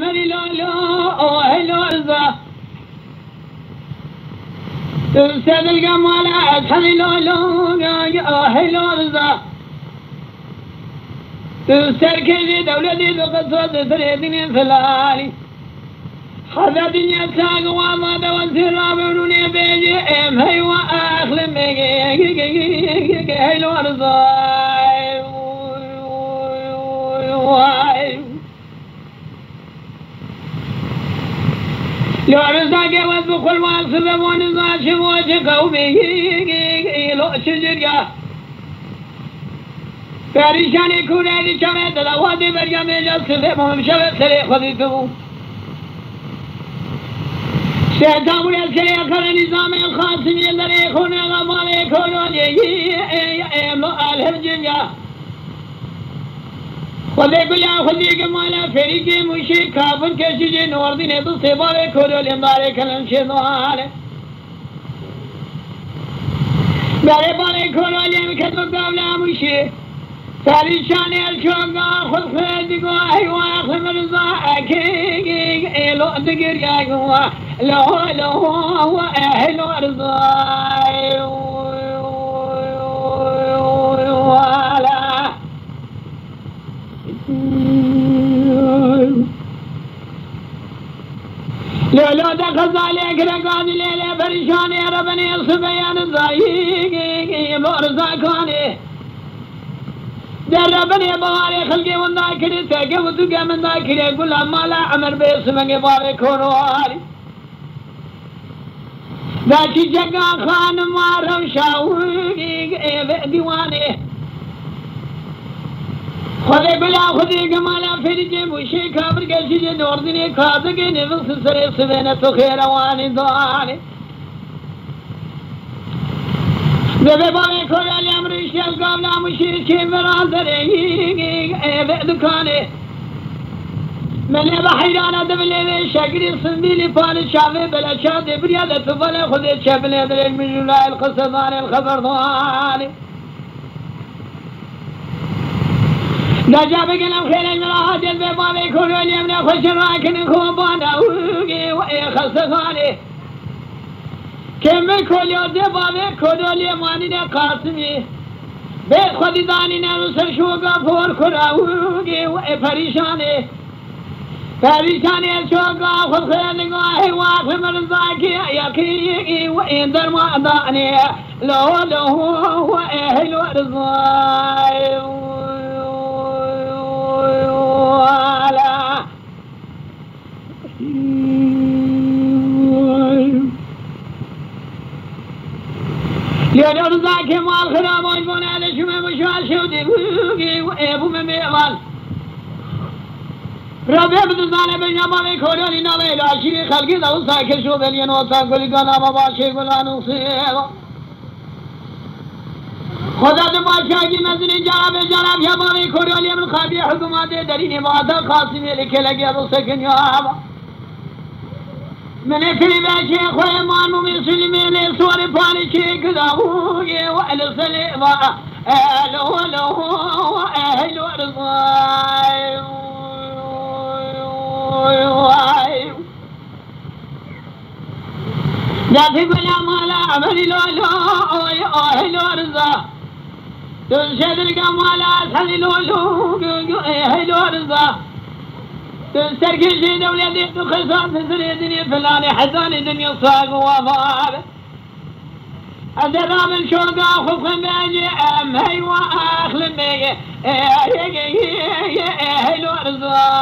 عمري لا لا رضا تستاذ الجمال أصحابي لا لا رضا تستركي دولتي تقصد تريدني فلالي هذا دنيا ساق وما دوسر رابروني بيجي ام هي واخل ميجي هيلو ارزاي لو ارزاق وذكر ما سببون زاش وجه قومي لو شجريا پریشانی کونه چمه دلوادی برگم جا سببون شب سری خودی تو شیطان از که اخر نظام خاصی در خونه غمال کورانی املو الهم جنگا خودی گلیا خودی که مالا فری که موشی کابن کشی جه نوردی نه تو سبار کورو لنداره کلم شدواره باره باره کورو لیم که تو قبل موشی پریشانی الچوگا خود خیلی گو ایوا اخل مرزا اکی ایلو دگریا گو لا هو اهل ارزاي ولا لا دخل عليك رقاني ليلة بريشاني ربني الصبيان زايق برزاكاني دربني بواري خلقي والناكري تاكي وتوكي من ناكري قل أما لا عمر باسمك باري كونواري ذاكي جقا خان مارو شاوي ديواني خذي بلا خذي كمالا فرجي وشي كابر كشي نوردني كادكي نفس سري سبينة خيرواني دواني ذبي باري كورالي أمري شيل قابلا مشير كي مرازري دكاني من بحيرانا دبلي شاكري صنديلي فاني شافي بلا شادي بريادة تفالي خذي شابلي دريك من جولاي القصداني الخبر ضاني نجابك الأمخير المراهات البي باري كورالي أمري خوش راكن خوبانا وإيه خصفاني كم كوليو دبابه كودولي ماني قاسمي بيت خودي داني نرسل شوقا فور كراوغي وإفريشاني فريشاني شوقا خود خيالي قاهي واقف مرزاكي يكيكي وإن درما داني لو وإهل ورزاي ولا لأنه رزاك مال خراب ويبون على شمع مشوال شودي بوغي وإبو مميوال ربي بدزانه بنيامامي كوريوني نامي لاشيري خلقي دو ساكر شو بلين وطا قولي قنام باشي قلانو سيبا خدا دو باشاكي مزني جراب يامامي كوريوني من خابي حكومات دريني وادا خاصمي لكي لگي ابو سكن يابا من في باشي خوي مانو مسلمين سوري باني شيك داوغي وعلى سليما لو اهل ورزاي جاتي بلا مالا عمري لو اهل ورزا تنشد القمالا سلي لو اهل ورزا تستركي شي دولتي تخصان تسري دنيا فلاني حزاني دنيا صاق وفار أدرام الشوقا خفخ باجي أم هي وآخل ميجي هلو رزاق